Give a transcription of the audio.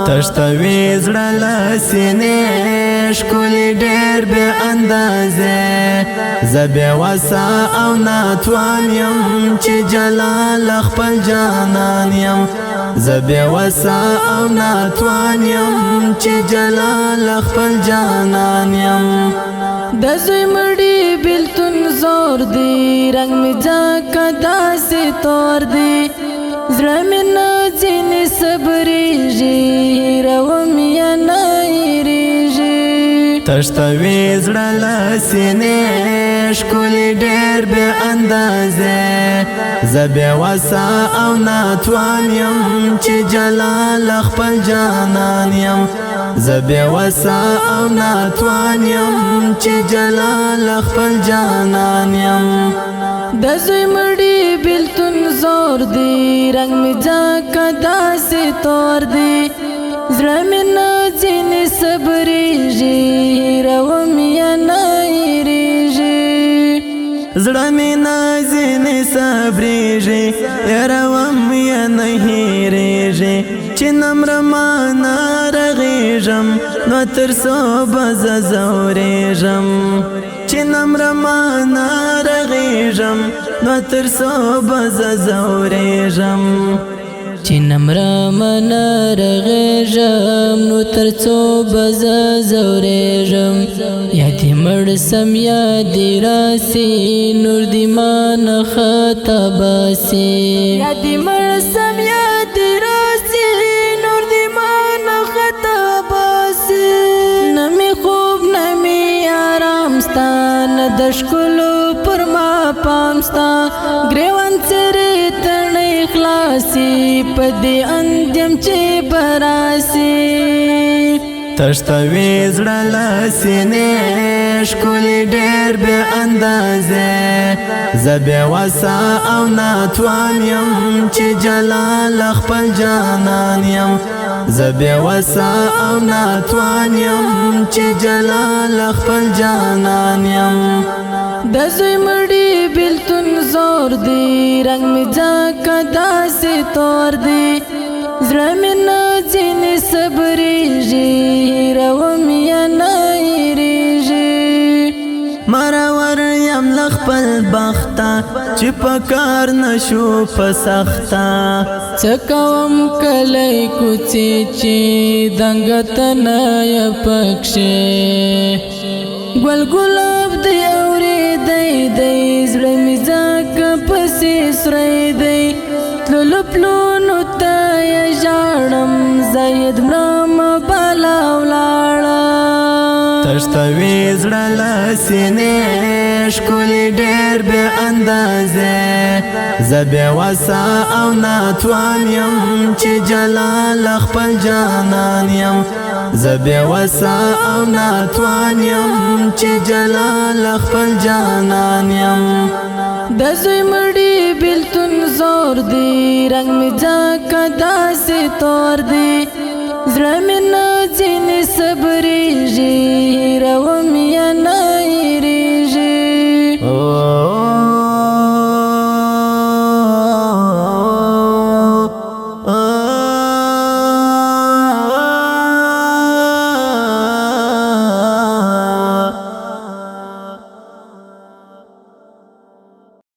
تشتوي زړه له سینې ښکلي ډېر بې اندازې زه بې وسه او ناتوان یم چې جلال خپل جانان یم زه بې وسه او ناتوان یم چې جلال خپل جانان یم د زوی مړی بیلتون زور دی رنگ می ځکه داسې تور دی زړه مې نه ځینې صبرېږي هېروم یې نه هېرېږي تشتوي زړه له سینې ښکلي ډېر بې اندازې زه بې وسه او ناتوان یم چې جلال خپل جانان یم زه بې وسه او ناتوان یم چې جلال خپل جانان یم د زوی مړی بیلتون زور دی رنگ می ځکه داسې تور دی زړه مې نه ځینې صبرېږي هېروم یې نه هېرېږي زړه مې نه ځینې صبرېږي هېروم یې نه هېرېږي چې نه مرمه نه رغېږم نو تر څو به زه ځورېږم چې نه مرمه نه رغېږم نو تر څو به زه ځورېږم چې نه مرمه نه رغېږم نو تر څو به زه ځورېږم یا دې مړ سم یا دې راسي نور دې ما نه خطا باسي یا دې مړ سم یا دې راسي نور دې ما نه خطا باسي نه مې خوب نه مې آرام ستا نه د ښکلو پر ما پام ستا ګریوان څیرې تڼۍ خلاصي په دې اندیم چې براسي تشتوي زړه له سینې ښکلي ډېر بې اندازې زه بې وسه او ناتوان یم چې جلال خپل جانان یم زه بې وسه او ناتوان یم چې جلال خپل جانان یم د زوی مړی بیلتون زور دی رنگ می ځکه داسې تور دی زړه مې نه ځینې صبرېږي هېروم یې نه هېرېږي مرور یم له خپل بخته چې په کار نشو په سخته څه کوم کلی کوڅې چې دنګته نه یې پکښې ګل ګلاب دی اورېدی دی زړه مې ځکه پسې سری دی تللو پلونو ته یې ژاړم زید مرمه بالا ولاړم تشتوي زړه له سینې ښکلي ډېر بې اندازې زه بې وسه او ناتوان یم چې جلال خپل جانان یم زه بې وسه او ناتوان یم چې جلال خپل جانان یم د زوی مړی بیلتون زور دی رنگ می ځکه داسې تور دی زړه مې نه ځینې صبرېږي